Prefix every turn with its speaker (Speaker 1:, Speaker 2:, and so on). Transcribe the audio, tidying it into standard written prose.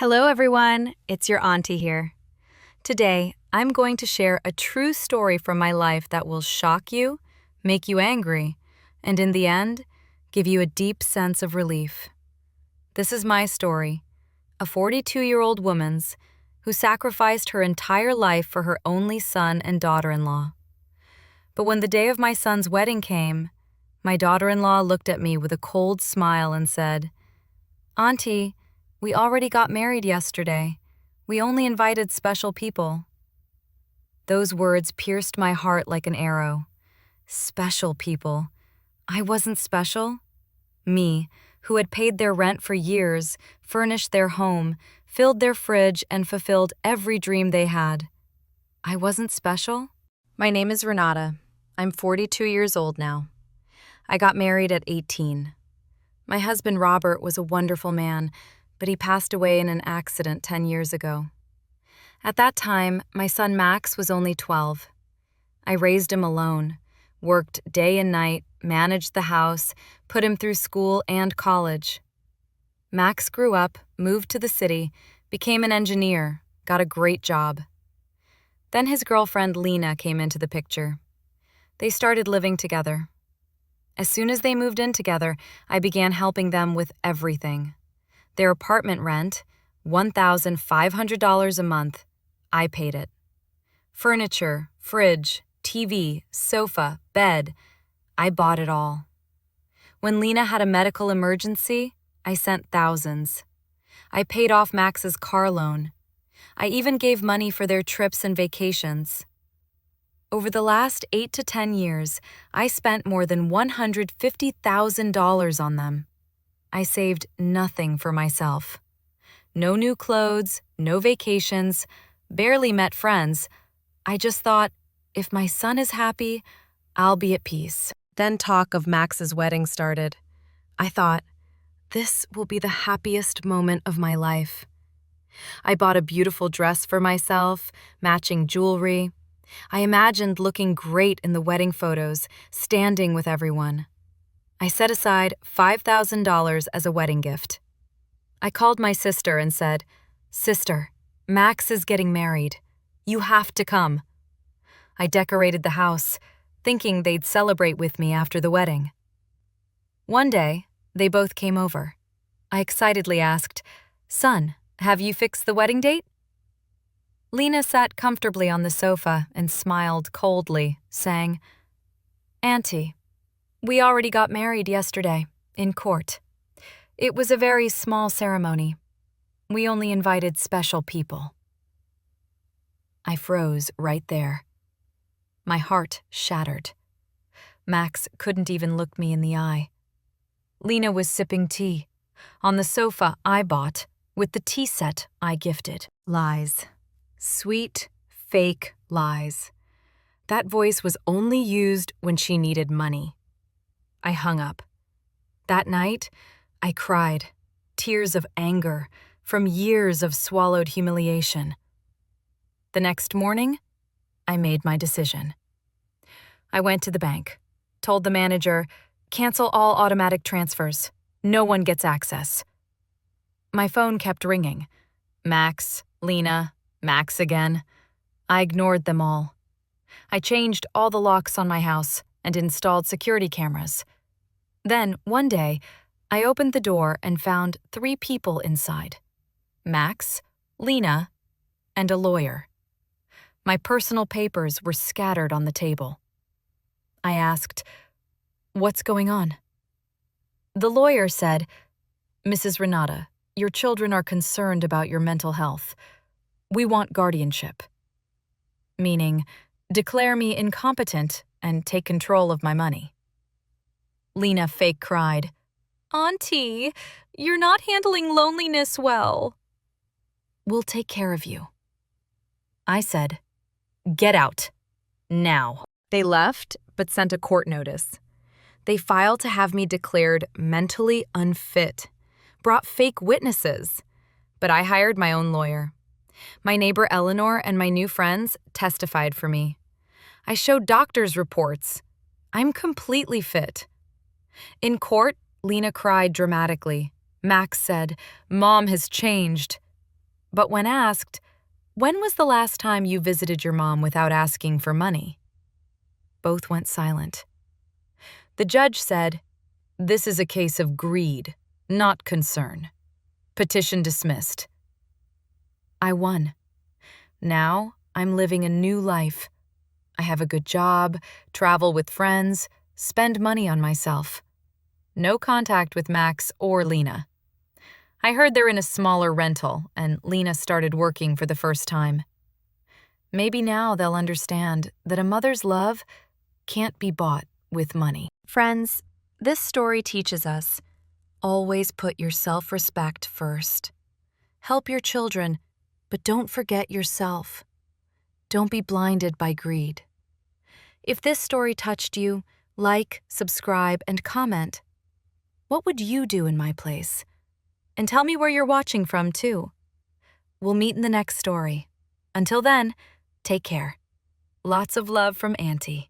Speaker 1: Hello, everyone. It's your auntie here. Today, I'm going to share a true story from my life that will shock you, make you angry, and in the end, give you a deep sense of relief. This is my story, a 42-year-old woman's who sacrificed her entire life for her only son and daughter-in-law. But when the day of my son's wedding came, my daughter-in-law looked at me with a cold smile and said, "Auntie, we already got married yesterday. We only invited special people." Those words pierced my heart like an arrow. Special people. I wasn't special. Me, who had paid their rent for years, furnished their home, filled their fridge, and fulfilled every dream they had. I wasn't special? My name is Renata. I'm 42 years old now. I got married at 18. My husband Robert was a wonderful man, but he passed away in an accident 10 years ago. At that time, my son Max was only 12. I raised him alone, worked day and night, managed the house, put him through school and college. Max grew up, moved to the city, became an engineer, got a great job. Then his girlfriend Lena came into the picture. They started living together. As soon as they moved in together, I began helping them with everything. Their apartment rent, $1,500 a month, I paid it. Furniture, fridge, TV, sofa, bed, I bought it all. When Lena had a medical emergency, I sent thousands. I paid off Max's car loan. I even gave money for their trips and vacations. Over the last 8 to 10 years, I spent more than $150,000 on them. I saved nothing for myself. No new clothes, no vacations, barely met friends. I just thought, if my son is happy, I'll be at peace. Then talk of Max's wedding started. I thought, this will be the happiest moment of my life. I bought a beautiful dress for myself, matching jewelry. I imagined looking great in the wedding photos, standing with everyone. I set aside $5,000 as a wedding gift. I called my sister and said, "Sister, Max is getting married. You have to come." I decorated the house, thinking they'd celebrate with me after the wedding. One day, they both came over. I excitedly asked, "Son, have you fixed the wedding date?" Lena sat comfortably on the sofa and smiled coldly, saying, "Auntie, we already got married yesterday, in court. It was a very small ceremony. We only invited special people." I froze right there. My heart shattered. Max couldn't even look me in the eye. Lena was sipping tea, on the sofa I bought, with the tea set I gifted. Lies. Sweet, fake lies. That voice was only used when she needed money. I hung up. That night, I cried, tears of anger from years of swallowed humiliation. The next morning, I made my decision. I went to the bank, told the manager, "Cancel all automatic transfers. No one gets access." My phone kept ringing. Max, Lena, Max again. I ignored them all. I changed all the locks on my house and installed security cameras. Then, one day, I opened the door and found 3 people inside: Max, Lena, and a lawyer. My personal papers were scattered on the table. I asked, "What's going on?" The lawyer said, "Mrs. Renata, your children are concerned about your mental health. We want guardianship." Meaning, declare me incompetent and take control of my money. Lena fake cried, "Auntie, you're not handling loneliness well." "We'll take care of you." I said, "Get out. Now." They left, but sent a court notice. They filed to have me declared mentally unfit, brought fake witnesses, but I hired my own lawyer. My neighbor Eleanor and my new friends testified for me. I showed doctor's reports. I'm completely fit. In court, Lena cried dramatically. Max said, "Mom has changed." But when asked, "When was the last time you visited your mom without asking for money?" both went silent. The judge said, "This is a case of greed, not concern. Petition dismissed." I won. Now I'm living a new life. I have a good job, travel with friends, spend money on myself. No contact with Max or Lena. I heard they're in a smaller rental, and Lena started working for the first time. Maybe now they'll understand that a mother's love can't be bought with money. Friends, this story teaches us, always put your self-respect first. Help your children, but don't forget yourself. Don't be blinded by greed. If this story touched you, like, subscribe, and comment. What would you do in my place? And tell me where you're watching from, too. We'll meet in the next story. Until then, take care. Lots of love from Auntie.